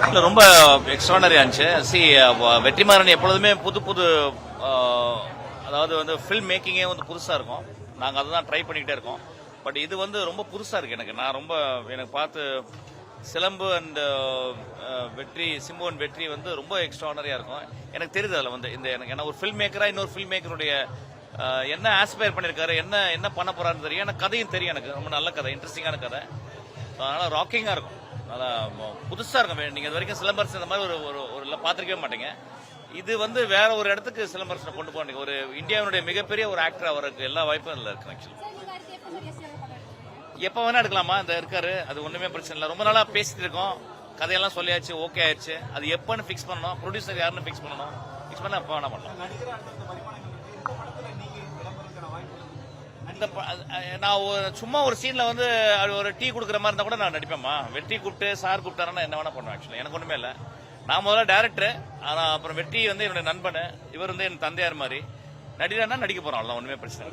இல்ல ரொம்ப எக்ஸ்ட்ரானரியா இருந்துச்சு. வெற்றிமாறன் எப்பொழுதுமே புது புது அதாவது வந்து ஃபில்ம் மேக்கிங்கே வந்து புதுசா இருக்கும். நாங்க அதுதான் ட்ரை பண்ணிக்கிட்டே இருக்கோம். பட் இது வந்து ரொம்ப புதுசா இருக்கு எனக்கு. நான் ரொம்ப எனக்கு பார்த்து சிலம்பு அண்ட் வெற்றி சிம்பு அண்ட் வெற்றி வந்து ரொம்ப எக்ஸ்ட்ரானரியா இருக்கும். எனக்கு தெரியுது அதில் வந்து இந்த எனக்கு ஏன்னா ஒரு ஃபில்ம் மேக்கரா இன்னொரு ஃபில்ம் மேக்கருடைய என்ன ஆஸ்பயர் பண்ணிருக்காரு, என்ன என்ன பண்ண போறாருன்னு தெரியும். எனக்கு கதையும் தெரியும். எனக்கு ரொம்ப நல்ல கதை, இன்ட்ரெஸ்டிங்கான கதை. அதனால ராக்கிங்கா இருக்கும். நல்லா புதுசா இருக்கும். நீங்க இது வரைக்கும் சிலம்பரசன் இந்த மாதிரி ஒரு பார்த்திருக்கவே மாட்டீங்க. இது வந்து வேற ஒரு இடத்துக்கு சிலம்பரசனை கொண்டு போனீங்க. ஒரு இந்தியாவுடைய மிகப்பெரிய ஒரு ஆக்டர், அவருக்கு எல்லா வாய்ப்பும் இதுல இருக்கு. ஆக்சுவலி எப்ப வேணா எடுக்கலாமா, இந்த இருக்காரு, அது ஒண்ணுமே பிரச்சனை இல்லை. ரொம்ப நாளா பேசிட்டு இருக்கோம், கதையெல்லாம் சொல்லியாச்சு, ஓகே ஆயிடுச்சு. அது எப்பன்னு பிக்ஸ் பண்ணணும், ப்ரொடியூசர் யாருன்னு பிக்ஸ் பண்ணணும். பிக்ஸ் பண்ண எப்ப வேணா பண்ணலாம். நான் சும்மா ஒரு சீன்ல வந்து ஒரு டீ குடுக்குற மாதிரி இருந்தா கூட நான் நடிப்பேம்மா. வெற்றி கூப்பிட்டு சார் கூப்பிட்டாருன்னா என்ன வேணா பண்ணுவேன். ஆக்சுவலி எனக்கு ஒண்ணுமே இல்லை. நான் முதல்ல டைரக்டர், ஆனா அப்புறம் வெற்றி வந்து என்னுடைய நண்பன், இவர் வந்து என் தந்தையார் மாதிரி. நடிகர்னா நடிக்க போறோம், ஒண்ணுமே பிரச்சனை.